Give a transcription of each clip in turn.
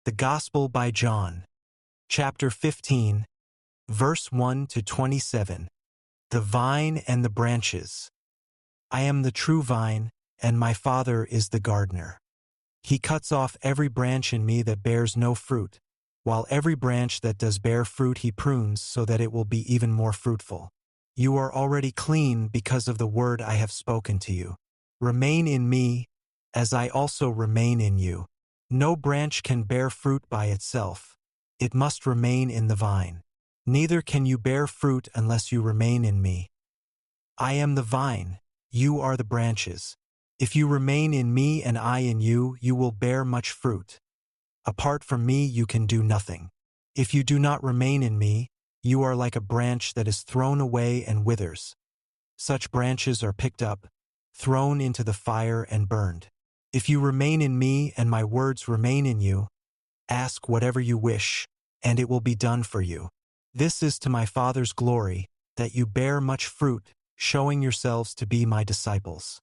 The Gospel by John. Chapter 15, verse 1 to 27. The vine and the branches. I am the true vine, and my Father is the gardener. He cuts off every branch in me that bears no fruit, while every branch that does bear fruit he prunes so that it will be even more fruitful. You are already clean because of the word I have spoken to you. Remain in me, as I also remain in you. No branch can bear fruit by itself. It must remain in the vine. Neither can you bear fruit unless you remain in me. I am the vine, you are the branches. If you remain in me and I in you, you will bear much fruit. Apart from me you can do nothing. If you do not remain in me, you are like a branch that is thrown away and withers. Such branches are picked up, thrown into the fire and burned. If you remain in me and my words remain in you, ask whatever you wish, and it will be done for you. This is to my Father's glory, that you bear much fruit, showing yourselves to be my disciples.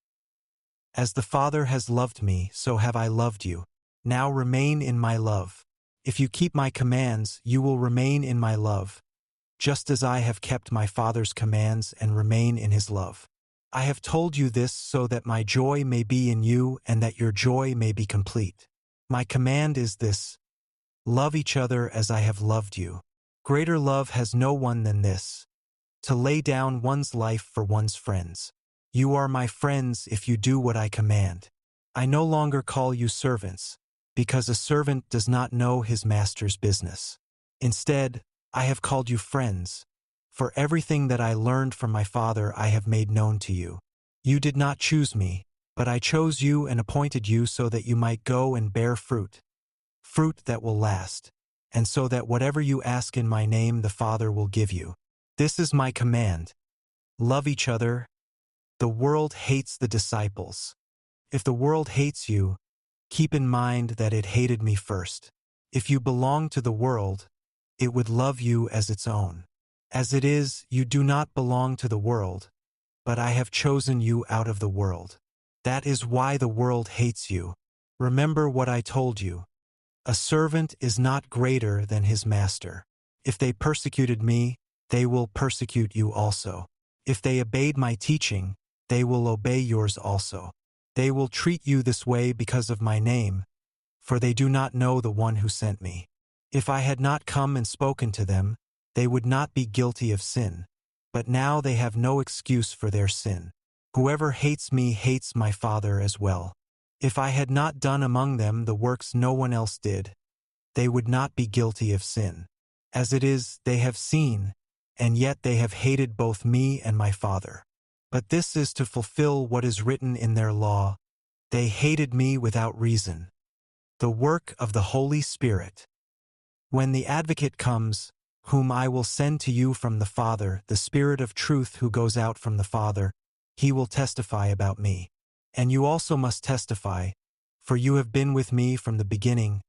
As the Father has loved me, so have I loved you. Now remain in my love. If you keep my commands, you will remain in my love, just as I have kept my Father's commands and remain in his love. I have told you this so that my joy may be in you and that your joy may be complete. My command is this: love each other as I have loved you. Greater love has no one than this, to lay down one's life for one's friends. You are my friends if you do what I command. I no longer call you servants, because a servant does not know his master's business. Instead, I have called you friends, for everything that I learned from my Father I have made known to you. You did not choose me, but I chose you and appointed you so that you might go and bear fruit, fruit that will last, and so that whatever you ask in my name the Father will give you. This is my command: love each other. The world hates the disciples. If the world hates you, keep in mind that it hated me first. If you belong to the world, it would love you as its own. As it is, you do not belong to the world, but I have chosen you out of the world. That is why the world hates you. Remember what I told you. A servant is not greater than his master. If they persecuted me, they will persecute you also. If they obeyed my teaching, they will obey yours also. They will treat you this way because of my name, for they do not know the one who sent me. If I had not come and spoken to them, they would not be guilty of sin. But now they have no excuse for their sin. Whoever hates me hates my Father as well. If I had not done among them the works no one else did, they would not be guilty of sin. As it is, they have seen, and yet they have hated both me and my Father. But this is to fulfill what is written in their law: they hated me without reason. The work of the Holy Spirit. When the Advocate comes, whom I will send to you from the Father, the Spirit of truth who goes out from the Father, he will testify about me. And you also must testify, for you have been with me from the beginning.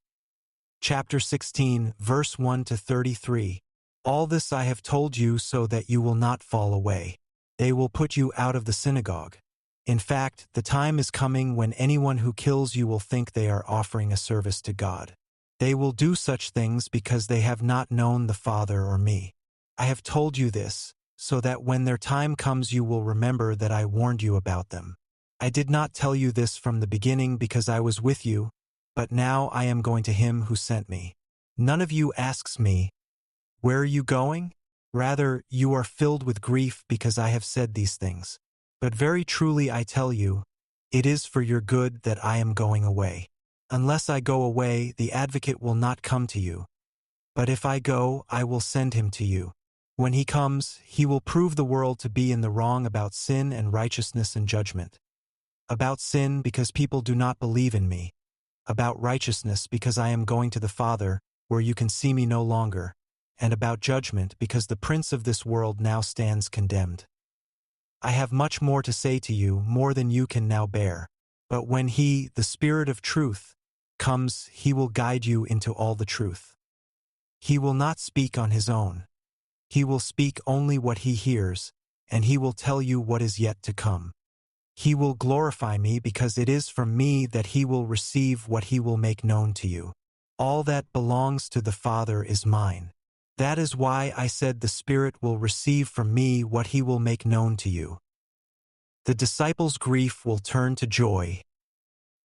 Chapter 16, verse 1 to 33. All this I have told you so that you will not fall away. They will put you out of the synagogue. In fact, the time is coming when anyone who kills you will think they are offering a service to God. They will do such things because they have not known the Father or me. I have told you this, so that when their time comes you will remember that I warned you about them. I did not tell you this from the beginning because I was with you, but now I am going to him who sent me. None of you asks me, "Where are you going?" Rather, you are filled with grief because I have said these things. But very truly I tell you, it is for your good that I am going away. Unless I go away, the Advocate will not come to you. But if I go, I will send him to you. When he comes, he will prove the world to be in the wrong about sin and righteousness and judgment. About sin, because people do not believe in me. About righteousness, because I am going to the Father, where you can see me no longer. And about judgment, because the prince of this world now stands condemned. I have much more to say to you, more than you can now bear. But when he, the Spirit of truth, comes, he will guide you into all the truth. He will not speak on his own. He will speak only what he hears, and he will tell you what is yet to come. He will glorify me because it is from me that he will receive what he will make known to you. All that belongs to the Father is mine. That is why I said the Spirit will receive from me what he will make known to you. The disciples' grief will turn to joy.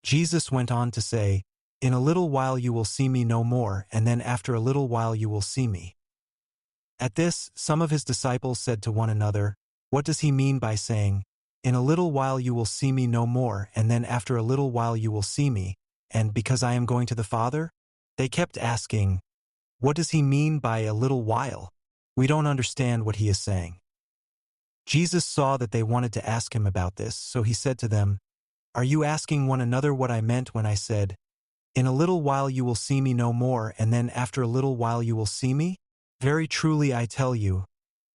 Jesus went on to say, "In a little while you will see me no more, and then after a little while you will see me." At this, some of his disciples said to one another, "What does he mean by saying, 'In a little while you will see me no more, and then after a little while you will see me,' and because I am going to the Father?" They kept asking, "What does he mean by a little while? We don't understand what he is saying." Jesus saw that they wanted to ask him about this, so he said to them, "Are you asking one another what I meant when I said, 'In a little while you will see me no more, and then after a little while you will see me'? Very truly I tell you,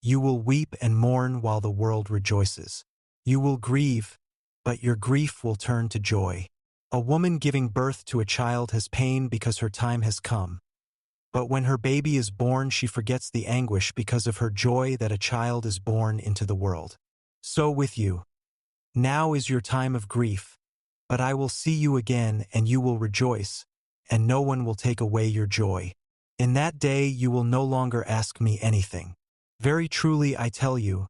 you will weep and mourn while the world rejoices. You will grieve, but your grief will turn to joy. A woman giving birth to a child has pain because her time has come. But when her baby is born, she forgets the anguish because of her joy that a child is born into the world. So with you. Now is your time of grief, but I will see you again and you will rejoice, and no one will take away your joy. In that day you will no longer ask me anything. Very truly I tell you,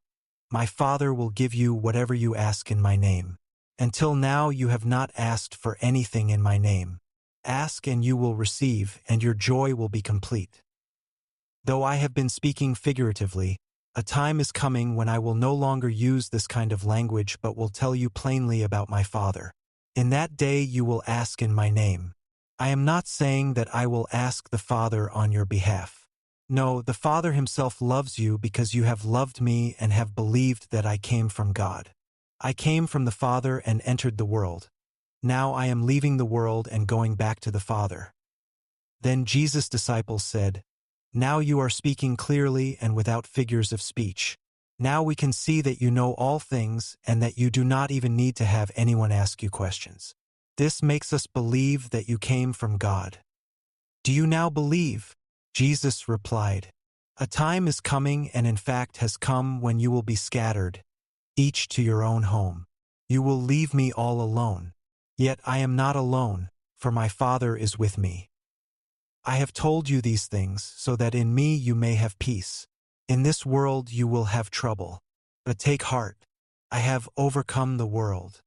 my Father will give you whatever you ask in my name. Until now you have not asked for anything in my name. Ask and you will receive, and your joy will be complete. Though I have been speaking figuratively, a time is coming when I will no longer use this kind of language but will tell you plainly about my Father. In that day you will ask in my name. I am not saying that I will ask the Father on your behalf. No, the Father himself loves you because you have loved me and have believed that I came from God. I came from the Father and entered the world. Now I am leaving the world and going back to the Father." Then Jesus' disciples said, "Now you are speaking clearly and without figures of speech. Now we can see that you know all things and that you do not even need to have anyone ask you questions. This makes us believe that you came from God. Do you now believe?" Jesus replied, "A time is coming, and in fact has come, when you will be scattered, each to your own home. You will leave me all alone. Yet I am not alone, for my Father is with me. I have told you these things so that in me you may have peace. In this world you will have trouble. But take heart, I have overcome the world."